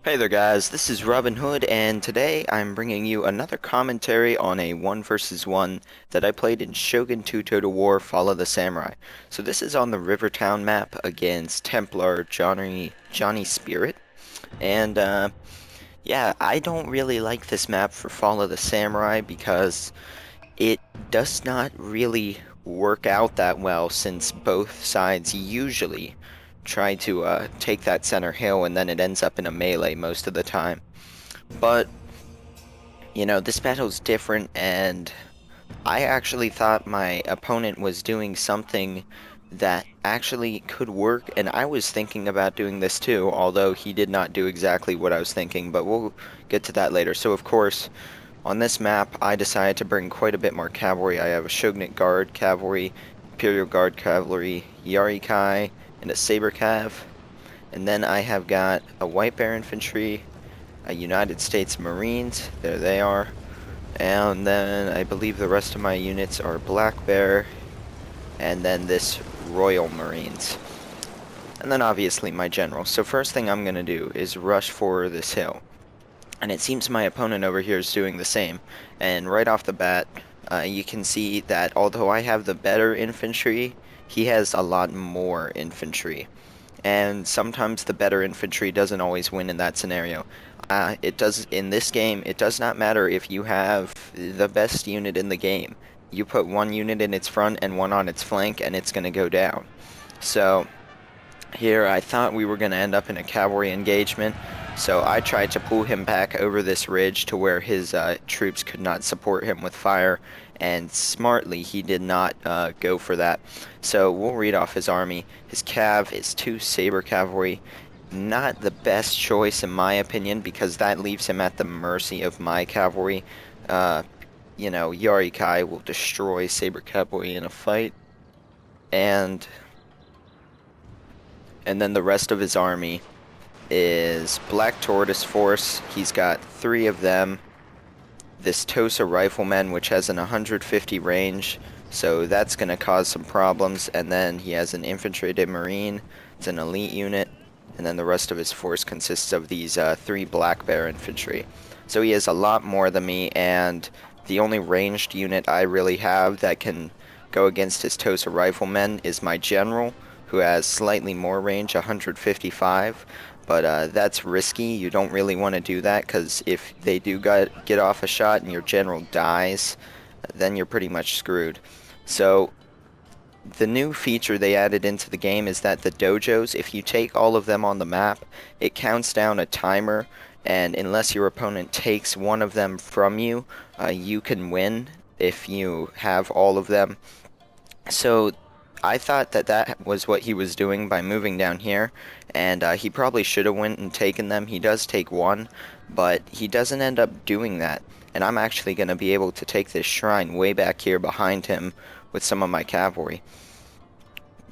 Hey there guys, this is Robin Hood and today I'm bringing you another commentary on a 1 versus 1 that I played in Shogun 2 Total War Fall of the Samurai. So this is on the Rivertown map against Templar Johnny Spirit. And yeah, I don't really like this map for Fall of the Samurai because it does not really work out that well since both sides usually try to take that center hill and then it ends up in a melee most of the time. But, this battle's different and I actually thought my opponent was doing something that actually could work, and I was thinking about doing this too, although he did not do exactly what I was thinking, but we'll get to that later. So of course, on this map, I decided to bring quite a bit more cavalry. I have a Shogunate Guard cavalry, Imperial Guard cavalry, Yarikai, and a Saber Cav. And then I have got a White Bear Infantry, a United States Marines, there they are. And then I believe the rest of my units are Black Bear, and then this Royal Marines. And then obviously my general. So first thing I'm going to do is rush for this hill. And it seems my opponent over here is doing the same. And right off the bat, you can see that although I have the better infantry, he has a lot more infantry. And sometimes the better infantry doesn't always win in that scenario. It does in this game. It does not matter if you have the best unit in the game. You put one unit in its front and one on its flank, and it's going to go down. So here I thought we were going to end up in a cavalry engagement, so I tried to pull him back over this ridge to where his troops could not support him with fire, and smartly he did not go for that. So we'll read off his army. His cav is 2 saber cavalry. Not the best choice in my opinion, because that leaves him at the mercy of my cavalry. Yarikai will destroy saber cavalry in a fight, and then the rest of his army is Black Tortoise Force. He's got 3 of them. This Tosa Rifleman, which has an 150 range, so that's going to cause some problems. And then he has an Infantry de Marine. It's an elite unit. And then the rest of his force consists of these 3 Black Bear Infantry. So he has a lot more than me, and the only ranged unit I really have that can go against his Tosa Riflemen is my General, who has slightly more range, 155, but that's risky. You don't really want to do that, because if they do get off a shot and your general dies, then you're pretty much screwed. So the new feature they added into the game is that the dojos, if you take all of them on the map, it counts down a timer, and unless your opponent takes one of them from you, you can win if you have all of them. So I thought that was what he was doing by moving down here, and he probably should have went and taken them. He does take one, but he doesn't end up doing that, and I'm actually going to be able to take this shrine way back here behind him with some of my cavalry.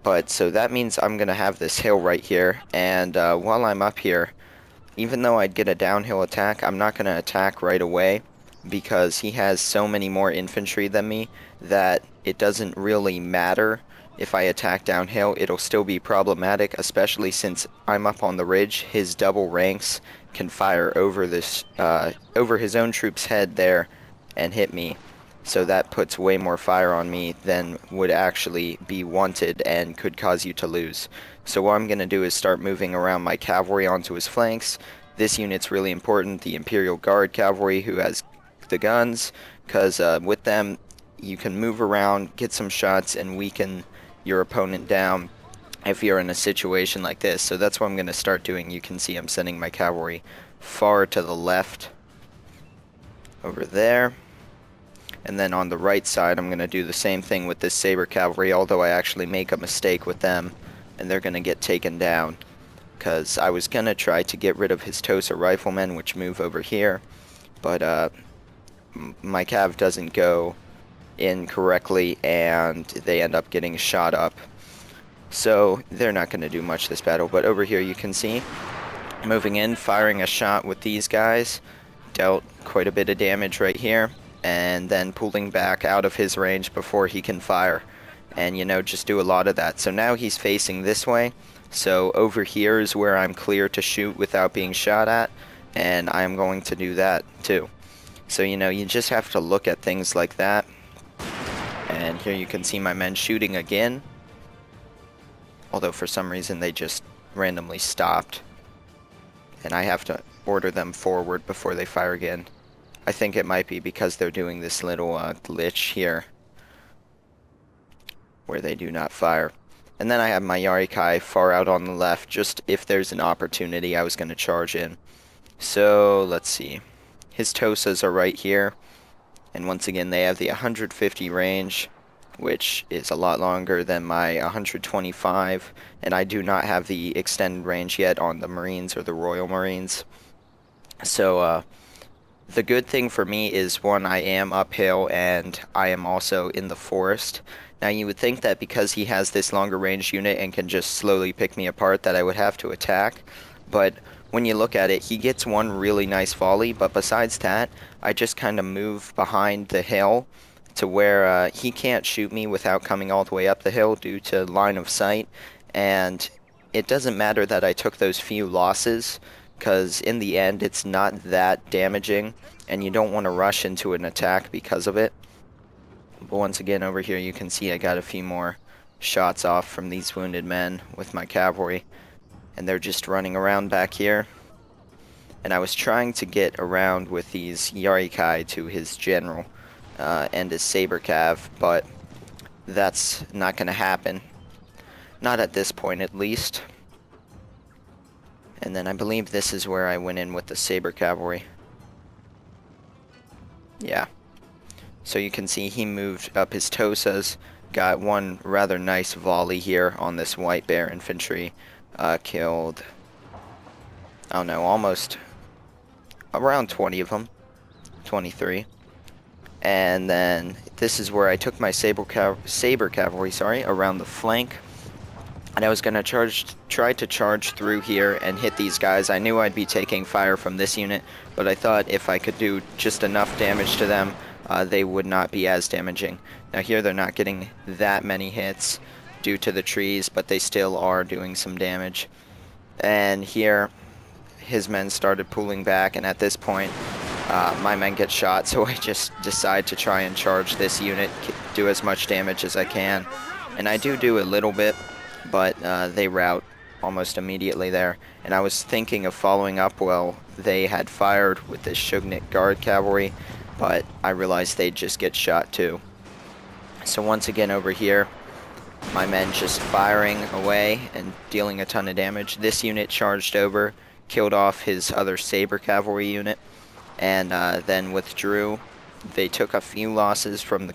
But so that means I'm going to have this hill right here, and while I'm up here, even though I'd get a downhill attack, I'm not going to attack right away, because he has so many more infantry than me that it doesn't really matter. If I attack downhill, it'll still be problematic, especially since I'm up on the ridge. His double ranks can fire over over his own troop's head there and hit me. So that puts way more fire on me than would actually be wanted and could cause you to lose. So what I'm going to do is start moving around my cavalry onto his flanks. This unit's really important, the Imperial Guard cavalry, who has the guns, because with them you can move around, get some shots, and weaken your opponent down if you're in a situation like this. So that's what I'm going to start doing. You can see I'm sending my cavalry far to the left over there, and then on the right side I'm going to do the same thing with this saber cavalry, although I actually make a mistake with them and they're going to get taken down, because I was going to try to get rid of his Tosa Riflemen, which move over here, but my cav doesn't go in correctly and they end up getting shot up. So they're not going to do much this battle, but over here you can see moving in, firing a shot with these guys, dealt quite a bit of damage right here, and then pulling back out of his range before he can fire, and just do a lot of that. So now he's facing this way, So over here is where I'm clear to shoot without being shot at, and I'm going to do that too. So, you know, you just have to look at things like that. And here you can see my men shooting again. Although for some reason they just randomly stopped. And I have to order them forward before they fire again. I think it might be because they're doing this little glitch here where they do not fire. And then I have my Yarikai far out on the left, just if there's an opportunity I was going to charge in. So, let's see. His Tosas are right here. And once again, they have the 150 range, which is a lot longer than my 125. And I do not have the extended range yet on the Marines or the Royal Marines. So, the good thing for me is, one, I am uphill and I am also in the forest. Now you would think that because he has this longer range unit and can just slowly pick me apart that I would have to attack. But when you look at it, he gets one really nice volley, but besides that, I just kind of move behind the hill to where he can't shoot me without coming all the way up the hill due to line of sight. And it doesn't matter that I took those few losses, because in the end it's not that damaging, and you don't want to rush into an attack because of it. But once again, over here you can see I got a few more shots off from these wounded men with my cavalry, and they're just running around back here. And I was trying to get around with these Yarikai to his general and his saber cav, but that's not going to happen. Not at this point, at least. And then I believe this is where I went in with the saber cavalry. Yeah. So you can see he moved up his Tosas, got one rather nice volley here on this white bear infantry, killed, I don't know, almost around 20 of them, 23. And then this is where I took my saber cavalry, around the flank. And I was going to try to charge through here and hit these guys. I knew I'd be taking fire from this unit, but I thought if I could do just enough damage to them, they would not be as damaging. Now here they're not getting that many hits due to the trees, but they still are doing some damage. And here his men started pulling back, and at this point my men get shot, so I just decide to try and charge this unit, do as much damage as I can. And I do a little bit, but they rout almost immediately there. And I was thinking of following up while they had fired with this Shugnit Guard cavalry, but I realized they'd just get shot too. So once again over here, my men just firing away and dealing a ton of damage. This unit charged over, killed off his other saber cavalry unit, and then withdrew. They took a few losses from the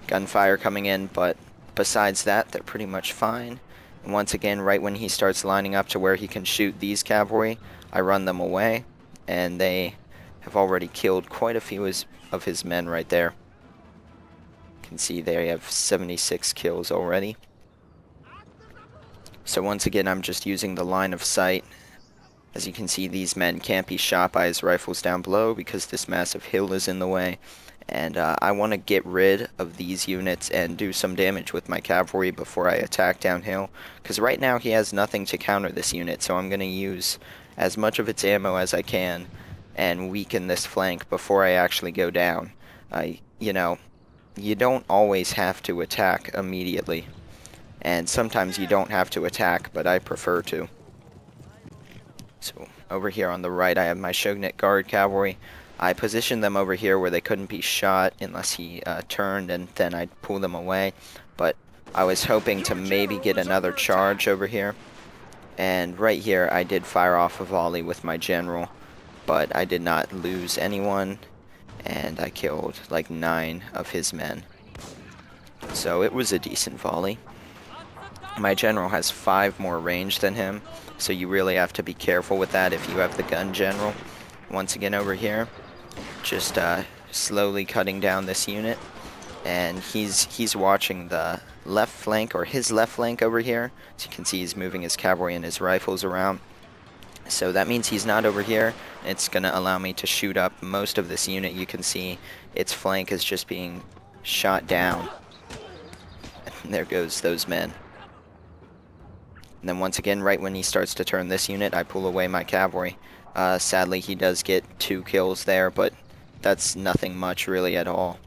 gunfire coming in, but besides that, they're pretty much fine. And once again, right when he starts lining up to where he can shoot these cavalry, I run them away, and they have already killed quite a few of his men right there. You can see they have 76 kills already. So once again, I'm just using the line of sight. As you can see, these men can't be shot by his rifles down below because this massive hill is in the way. And I want to get rid of these units and do some damage with my cavalry before I attack downhill. Because right now he has nothing to counter this unit, so I'm going to use as much of its ammo as I can and weaken this flank before I actually go down. You know, you don't always have to attack immediately. And sometimes you don't have to attack, but I prefer to. So over here on the right I have my Shugnit Guard cavalry. I positioned them over here where they couldn't be shot unless he turned, and then I'd pull them away. But I was hoping to maybe get another charge over here. And right here I did fire off a volley with my general, but I did not lose anyone, and I killed like 9 of his men. So it was a decent volley. My general has 5 more range than him, so you really have to be careful with that if you have the gun general. Once again over here, just slowly cutting down this unit, and he's watching the left flank, or his left flank over here. As you can see, he's moving his cavalry and his rifles around. So that means he's not over here. It's going to allow me to shoot up most of this unit. You can see its flank is just being shot down. And there goes those men. And then once again, right when he starts to turn this unit, I pull away my cavalry. Sadly, he does get 2 kills there, but that's nothing much really at all.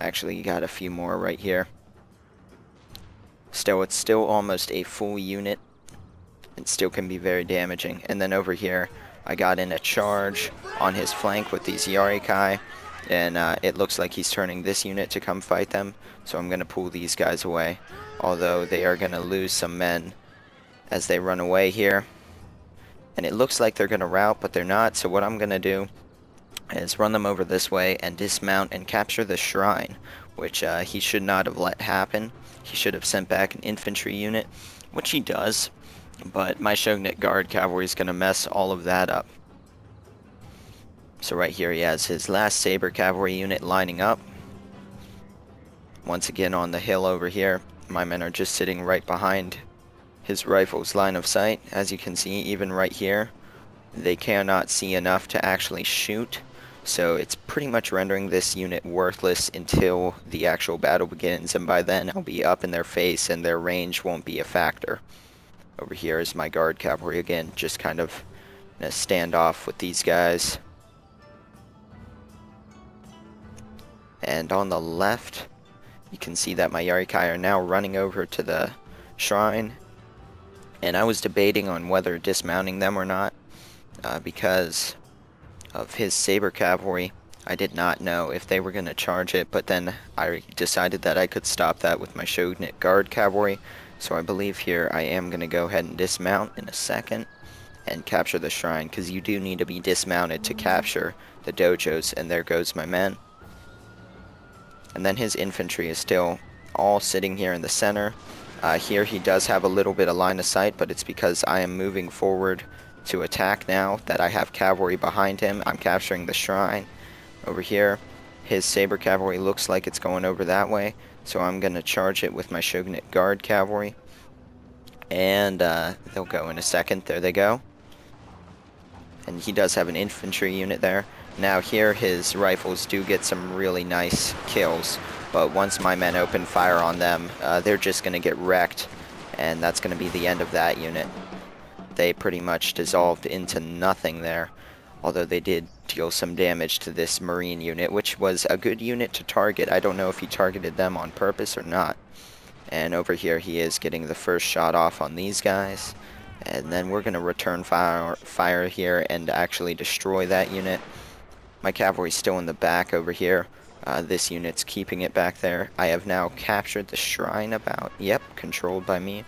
Actually, you got a few more right here. Still, it's still almost a full unit. It still can be very damaging. And then over here, I got in a charge on his flank with these Yarikai. And it looks like he's turning this unit to come fight them. So I'm going to pull these guys away. Although they are going to lose some men as they run away here. And it looks like they're going to rout, but they're not. So what I'm going to do is run them over this way and dismount and capture the shrine, which he should not have let happen. He should have sent back an infantry unit, which he does. But my Shogunate Guard Cavalry is going to mess all of that up. So right here he has his last Saber Cavalry unit lining up. Once again on the hill over here, my men are just sitting right behind his rifle's line of sight. As you can see, even right here, they cannot see enough to actually shoot. So it's pretty much rendering this unit worthless until the actual battle begins. And by then, I'll be up in their face and their range won't be a factor. Over here is my Guard Cavalry again, just kind of in a standoff with these guys. And on the left, you can see that my Yarikai are now running over to the shrine. And I was debating on whether dismounting them or not, because of his Saber Cavalry. I did not know if they were going to charge it, but then I decided that I could stop that with my Shogunate Guard Cavalry. So I believe here I am going to go ahead and dismount in a second and capture the shrine, because you do need to be dismounted to capture the dojos, and there goes my men. And then his infantry is still all sitting here in the center. Here he does have a little bit of line of sight, but it's because I am moving forward to attack now that I have cavalry behind him. I'm capturing the shrine. Over here, his Saber Cavalry looks like it's going over that way, so I'm going to charge it with my Shogunate Guard Cavalry. And they'll go in a second. There they go. And he does have an infantry unit there. Now here his rifles do get some really nice kills, but once my men open fire on them, they're just going to get wrecked, and that's going to be the end of that unit. They pretty much dissolved into nothing there, although they did deal some damage to this Marine unit, which was a good unit to target. I don't know if he targeted them on purpose or not. And over here he is getting the first shot off on these guys, and then we're going to return fire here and actually destroy that unit. My cavalry's still in the back over here. This unit's keeping it back there. I have now captured the shrine controlled by me.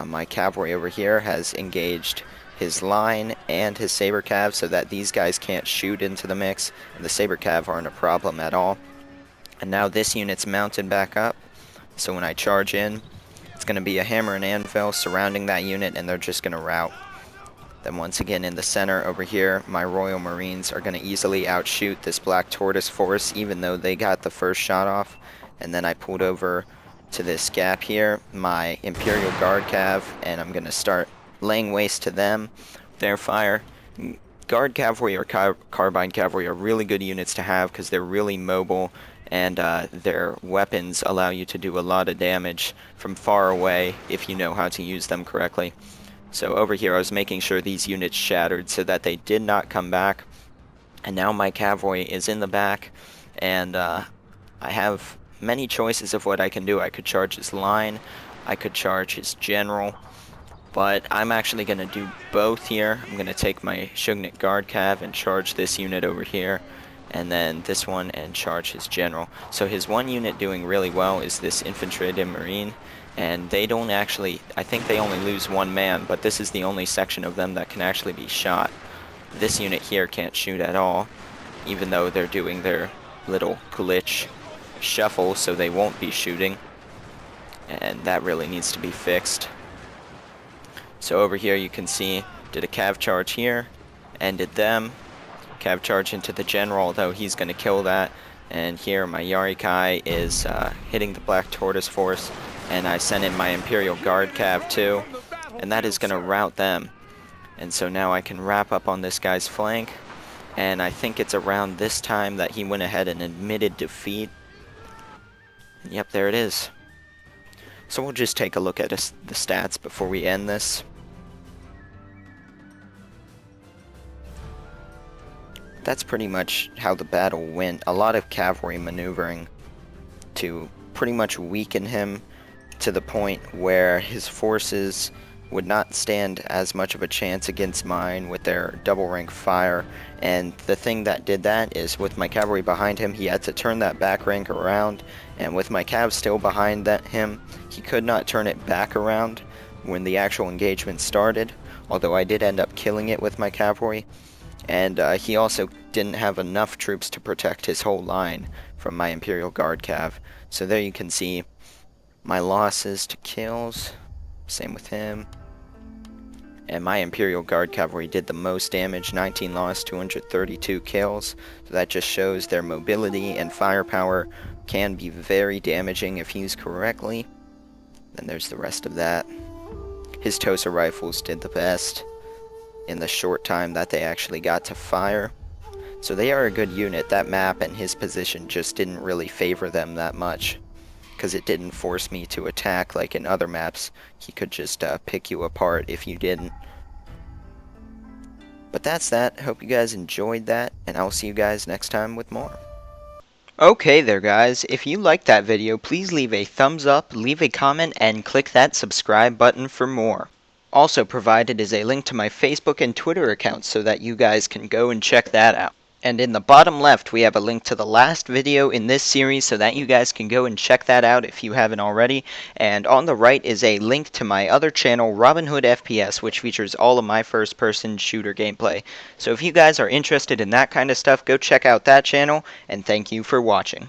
My cavalry over here has engaged his line and his Saber Cav so that these guys can't shoot into the mix, and the Saber Cav aren't a problem at all. And now this unit's mounted back up, so when I charge in, it's going to be a hammer and anvil surrounding that unit, and they're just going to rout. Then once again in the center over here, my Royal Marines are going to easily outshoot this Black Tortoise force, even though they got the first shot off. And then I pulled over to this gap here, my Imperial Guard Cav, and I'm going to start laying waste to them. Their fire. Guard Cavalry or Carbine Cavalry are really good units to have because they're really mobile, and their weapons allow you to do a lot of damage from far away if you know how to use them correctly. So over here I was making sure these units shattered so that they did not come back. And now my cavalry is in the back, and I have many choices of what I can do. I could charge his line, I could charge his general, but I'm actually going to do both here. I'm going to take my Shogunate Guard Cav and charge this unit over here, and then this one and charge his general. So his one unit doing really well is this Infantry de Marine, and they don't actually, I think they only lose one man, but this is the only section of them that can actually be shot. This unit here can't shoot at all, even though they're doing their little glitch shuffle, so they won't be shooting, and that really needs to be fixed. So over here you can see, did a cav charge here, ended them. Cav charge into the general, although he's going to kill that. And here my Yarikai is hitting the Black Tortoise force, and I sent in my Imperial Guard Cav too, and that is going to rout them. And so now I can wrap up on this guy's flank, and I think it's around this time that he went ahead and admitted defeat. Yep, there it is. So we'll just take a look at the stats before we end this. That's pretty much how the battle went. A lot of cavalry maneuvering to pretty much weaken him to the point where his forces would not stand as much of a chance against mine with their double rank fire. And the thing that did that is with my cavalry behind him, he had to turn that back rank around, and with my cav still behind him, he could not turn it back around when the actual engagement started, although I did end up killing it with my cavalry. And he also didn't have enough troops to protect his whole line from my Imperial Guard cav. So there you can see my losses to kills, same with him. And my Imperial Guard cavalry did the most damage, 19 loss, 232 kills. So that just shows their mobility and firepower can be very damaging if used correctly. Then there's the rest of that. His Tosa rifles did the best in the short time that they actually got to fire. So they are a good unit. That map and his position just didn't really favor them that much, because it didn't force me to attack like in other maps. He could just pick you apart if you didn't. But that's that. Hope you guys enjoyed that, and I'll see you guys next time with more. Okay there guys, if you liked that video, please leave a thumbs up, leave a comment, and click that subscribe button for more. Also provided is a link to my Facebook and Twitter accounts so that you guys can go and check that out. And in the bottom left we have a link to the last video in this series so that you guys can go and check that out if you haven't already. And on the right is a link to my other channel, Robin Hood FPS, which features all of my first person shooter gameplay. So if you guys are interested in that kind of stuff, go check out that channel, and thank you for watching.